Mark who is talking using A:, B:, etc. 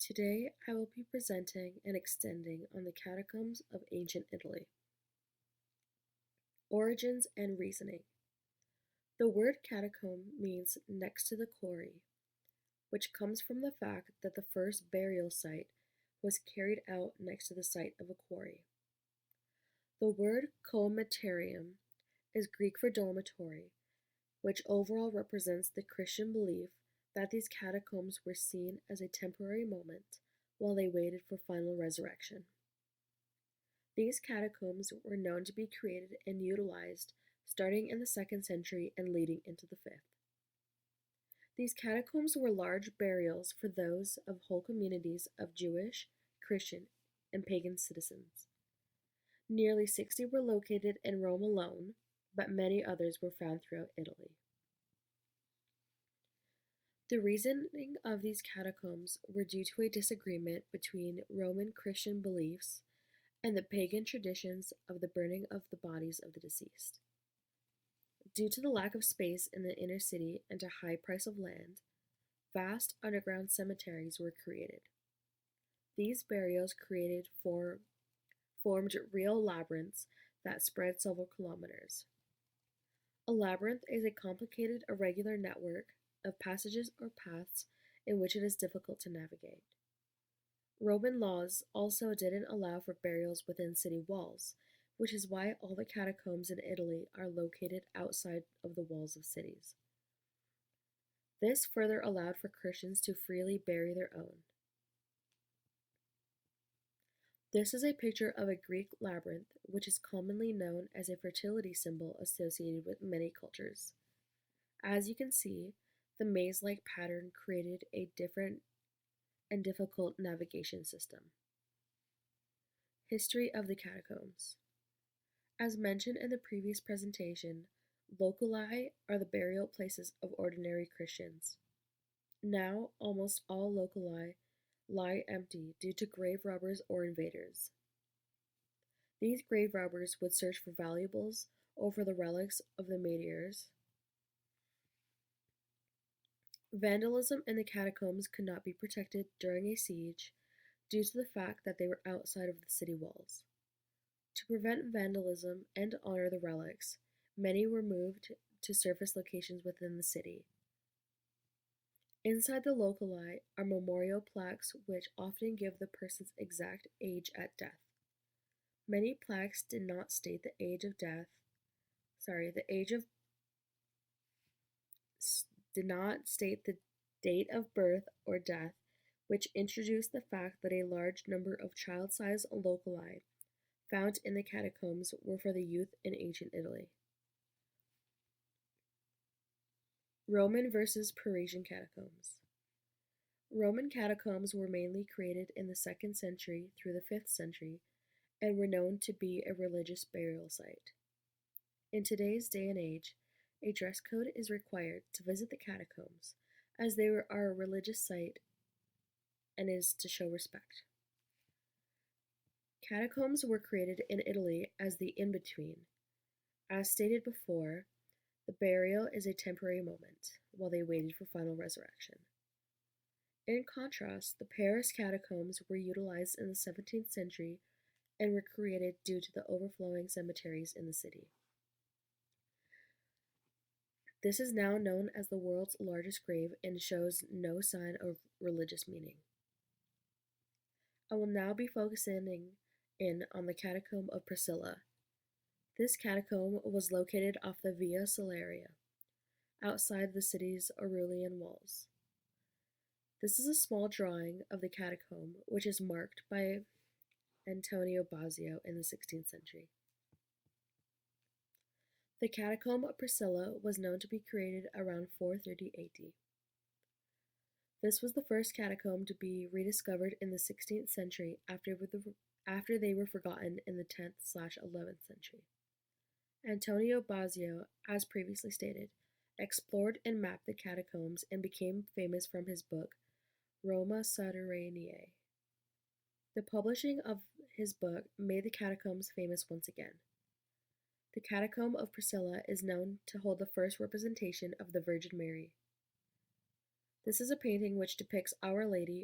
A: Today I will be presenting and extending on the catacombs of ancient Italy. Origins and reasoning. The word catacomb means next to the quarry, which comes from the fact that the first burial site was carried out next to the site of a quarry. The word comatarium is Greek for dormitory, which overall represents the Christian belief that these catacombs were seen as a temporary moment while they waited for final resurrection. These catacombs were known to be created and utilized starting in the 2nd century and leading into the 5th. These catacombs were large burials for those of whole communities of Jewish, Christian, and pagan citizens. Nearly 60 were located in Rome alone, but many others were found throughout Italy. The reasoning of these catacombs were due to a disagreement between Roman Christian beliefs and the pagan traditions of the burning of the bodies of the deceased. Due to the lack of space in the inner city and a high price of land, vast underground cemeteries were created. These burials formed real labyrinths that spread several kilometers. A labyrinth is a complicated, irregular network of passages or paths in which it is difficult to navigate. Roman laws also didn't allow for burials within city walls, which is why all the catacombs in Italy are located outside of the walls of cities. This further allowed for Christians to freely bury their own. This is a picture of a Greek labyrinth, which is commonly known as a fertility symbol associated with many cultures. As you can see, the maze-like pattern created a different and difficult navigation system. History of the catacombs. As mentioned in the previous presentation, loculi are the burial places of ordinary Christians. Now, almost all loculi lie empty due to grave robbers or invaders. These grave robbers would search for valuables or for the relics of the martyrs. Vandalism in the catacombs could not be protected during a siege due to the fact that they were outside of the city walls. To prevent vandalism and honor the relics, many were moved to surface locations within the city. Inside the loculi are memorial plaques which often give the person's exact age at death. Many plaques did not state the age of death, did not state the date of birth or death, which introduced the fact that a large number of child-sized loculi found in the catacombs were for the youth in ancient Italy. Roman versus Parisian catacombs. Roman catacombs were mainly created in the 2nd century through the 5th century and were known to be a religious burial site. In today's day and age, a dress code is required to visit the catacombs, as they are a religious site and is to show respect. Catacombs were created in Italy as the in-between. As stated before, the burial is a temporary moment, while they waited for final resurrection. In contrast, the Paris catacombs were utilized in the 17th century and were created due to the overflowing cemeteries in the city. This is now known as the world's largest grave and shows no sign of religious meaning. I will now be focusing in on the Catacomb of Priscilla. This catacomb was located off the Via Salaria, outside the city's Aurelian walls. This is a small drawing of the catacomb, which is marked by Antonio Bazzio in the 16th century. The Catacomb of Priscilla was known to be created around 430 AD. This was the first catacomb to be rediscovered in the 16th century after they were forgotten in the 10th/11th century. Antonio Bazzio, as previously stated, explored and mapped the catacombs and became famous from his book, Roma Sotterranea. The publishing of his book made the catacombs famous once again. The Catacomb of Priscilla is known to hold the first representation of the Virgin Mary. This is a painting which depicts Our Lady